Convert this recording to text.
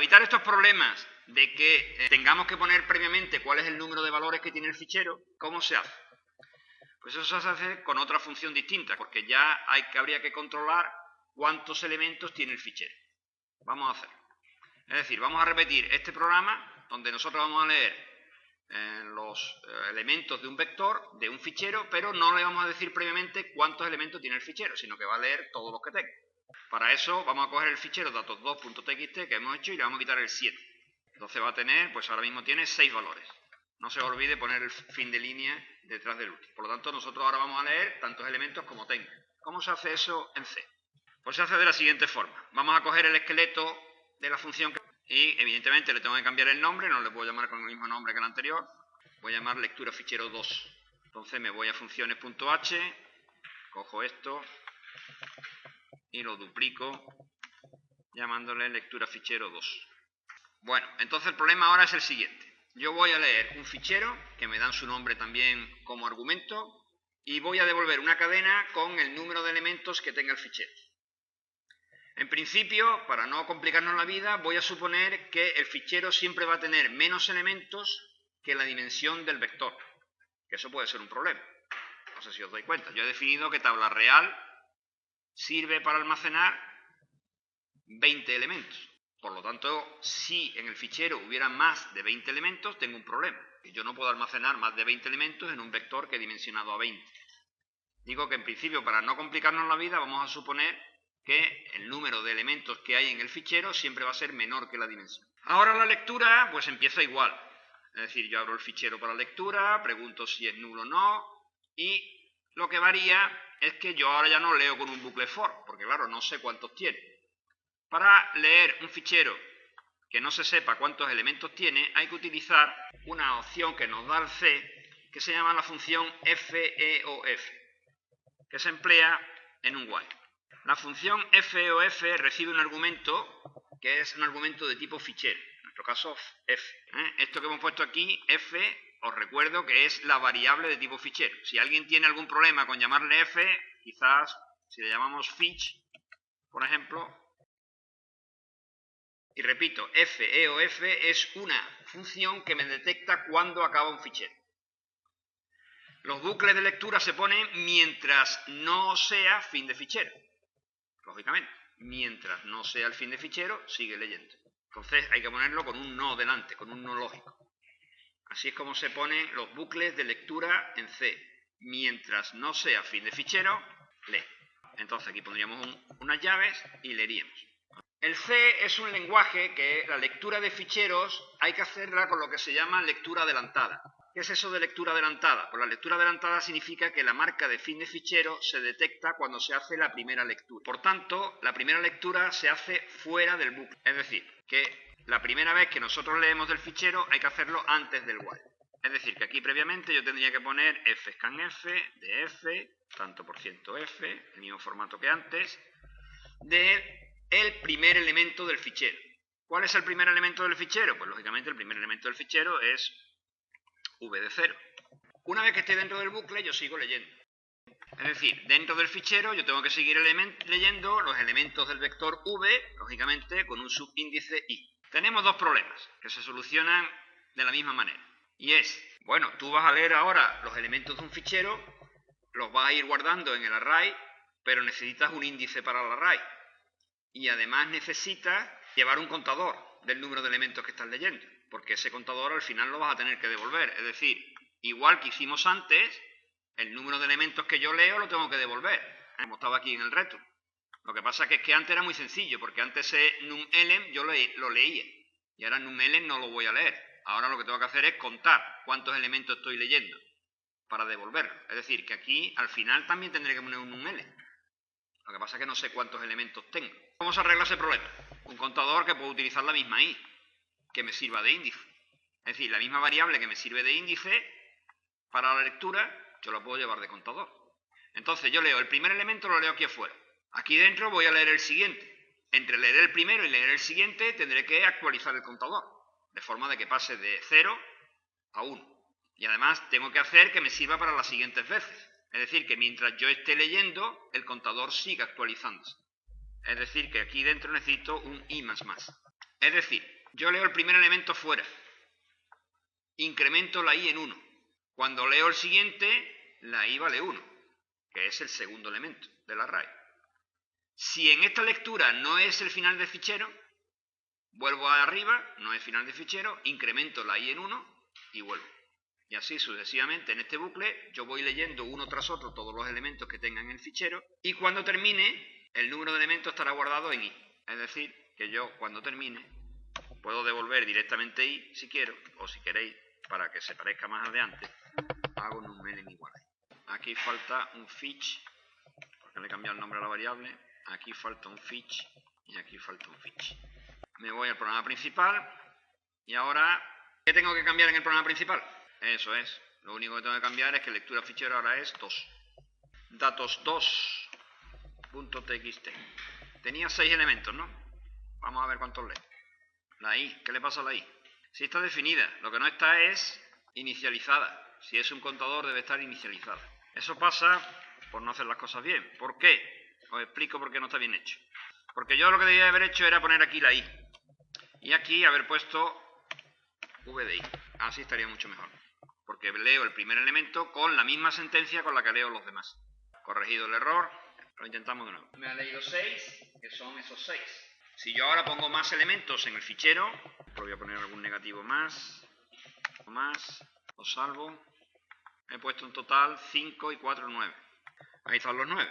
evitar estos problemas de que tengamos que poner previamente cuál es el número de valores que tiene el fichero, ¿cómo se hace? Pues eso se hace con otra función distinta, porque ya habría que controlar cuántos elementos tiene el fichero. Vamos a hacerlo. Es decir, vamos a repetir este programa donde nosotros vamos a leer los elementos de un vector, de un fichero, pero no le vamos a decir previamente cuántos elementos tiene el fichero, sino que va a leer todos los que tenga. Para eso vamos a coger el fichero datos2.txt que hemos hecho y le vamos a quitar el 7. Entonces va a tener, pues ahora mismo tiene 6 valores. No se olvide poner el fin de línea detrás del último. Por lo tanto, nosotros ahora vamos a leer tantos elementos como tenga. ¿Cómo se hace eso en C? Pues se hace de la siguiente forma. Vamos a coger el esqueleto de la función y evidentemente le tengo que cambiar el nombre, no le puedo llamar con el mismo nombre que el anterior. Voy a llamar lectura fichero 2. Entonces me voy a funciones.h, cojo esto y lo duplico llamándole lectura fichero 2. Bueno, entonces el problema ahora es el siguiente. Yo voy a leer un fichero, que me dan su nombre también como argumento, y voy a devolver una cadena con el número de elementos que tenga el fichero. En principio, para no complicarnos la vida, voy a suponer que el fichero siempre va a tener menos elementos que la dimensión del vector, que eso puede ser un problema. No sé si os dais cuenta. Yo he definido que tabla real sirve para almacenar 20 elementos. Por lo tanto, si en el fichero hubiera más de 20 elementos, tengo un problema. Yo no puedo almacenar más de 20 elementos en un vector que he dimensionado a 20. Digo que en principio, para no complicarnos la vida, vamos a suponer que el número de elementos que hay en el fichero siempre va a ser menor que la dimensión. Ahora la lectura pues empieza igual. Es decir, yo abro el fichero para lectura, pregunto si es nulo o no, y lo que varía es que yo ahora ya no leo con un bucle for, porque claro, no sé cuántos tiene. Para leer un fichero que no se sepa cuántos elementos tiene, hay que utilizar una opción que nos da el C, que se llama la función feof, que se emplea en un while. La función feof recibe un argumento que es un argumento de tipo fichero, en nuestro caso f. Esto que hemos puesto aquí, f, os recuerdo que es la variable de tipo fichero. Si alguien tiene algún problema con llamarle f, quizás si le llamamos fich, por ejemplo, y repito, feof es una función que me detecta cuándo acaba un fichero. Los bucles de lectura se ponen mientras no sea fin de fichero. Lógicamente, mientras no sea el fin de fichero, sigue leyendo. Entonces hay que ponerlo con un no delante, con un no lógico. Así es como se ponen los bucles de lectura en C. Mientras no sea fin de fichero, lee. Entonces aquí pondríamos unas llaves y leeríamos. El C es un lenguaje que la lectura de ficheros hay que hacerla con lo que se llama lectura adelantada. ¿Qué es eso de lectura adelantada? Pues la lectura adelantada significa que la marca de fin de fichero se detecta cuando se hace la primera lectura. Por tanto, la primera lectura se hace fuera del bucle. Es decir, que la primera vez que nosotros leemos del fichero hay que hacerlo antes del while. Es decir, que aquí previamente yo tendría que poner fscanf de f, tanto por ciento f, el mismo formato que antes, de el primer elemento del fichero. ¿Cuál es el primer elemento del fichero? Pues lógicamente el primer elemento del fichero es v de 0. Una vez que esté dentro del bucle, yo sigo leyendo. Es decir, dentro del fichero yo tengo que seguir leyendo los elementos del vector v, lógicamente con un subíndice i. Tenemos dos problemas que se solucionan de la misma manera. Y es, bueno, tú vas a leer ahora los elementos de un fichero, los vas a ir guardando en el array, pero necesitas un índice para el array. Y además necesitas llevar un contador del número de elementos que estás leyendo, porque ese contador al final lo vas a tener que devolver. Es decir, igual que hicimos antes, el número de elementos que yo leo lo tengo que devolver, como estaba aquí en el reto. Lo que pasa es que antes era muy sencillo, porque antes numElem yo lo leía, y ahora numElem no lo voy a leer. Ahora lo que tengo que hacer es contar cuántos elementos estoy leyendo para devolverlo. Es decir, que aquí al final también tendré que poner un numElem. Lo que pasa es que no sé cuántos elementos tengo. ¿Cómo se arregla ese problema? Un contador que puedo utilizar la misma i, que me sirva de índice. Es decir, la misma variable que me sirve de índice para la lectura, yo la puedo llevar de contador. Entonces yo leo el primer elemento, lo leo aquí afuera. Aquí dentro voy a leer el siguiente. Entre leer el primero y leer el siguiente tendré que actualizar el contador, de forma de que pase de 0 a 1. Y además tengo que hacer que me sirva para las siguientes veces. Es decir, que mientras yo esté leyendo, el contador siga actualizándose. Es decir, que aquí dentro necesito un i++. Es decir, yo leo el primer elemento fuera, incremento la i en 1. Cuando leo el siguiente, la i vale 1, que es el segundo elemento del array. Si en esta lectura no es el final del fichero, vuelvo arriba, no es final de fichero, incremento la i en 1 y vuelvo. Y así sucesivamente en este bucle yo voy leyendo uno tras otro todos los elementos que tenga en el fichero y cuando termine el número de elementos estará guardado en i. Es decir, que yo cuando termine puedo devolver directamente i si quiero, o si queréis, para que se parezca más al de antes, hago nummelen igual a i. Aquí falta un fetch, porque le he cambiado el nombre a la variable. Aquí falta un fetch y aquí falta un fetch. Me voy al programa principal y ahora, ¿qué tengo que cambiar en el programa principal? Eso es, lo único que tengo que cambiar es que lectura fichero ahora es 2. datos2.txt. Tenía 6 elementos, ¿no? Vamos a ver cuántos lee. La i, ¿qué le pasa a la i? Sí está definida, lo que no está es inicializada. Si es un contador debe estar inicializada. Eso pasa por no hacer las cosas bien. ¿Por qué? Os explico por qué no está bien hecho. Porque yo lo que debía haber hecho era poner aquí la i. Y aquí haber puesto v de i. Así estaría mucho mejor. Porque leo el primer elemento con la misma sentencia con la que leo los demás. Corregido el error, lo intentamos de nuevo. Me ha leído 6, que son esos 6. Si yo ahora pongo más elementos en el fichero, voy a poner algún negativo más, lo salvo. He puesto en total 5 y 4, 9. Ahí están los 9.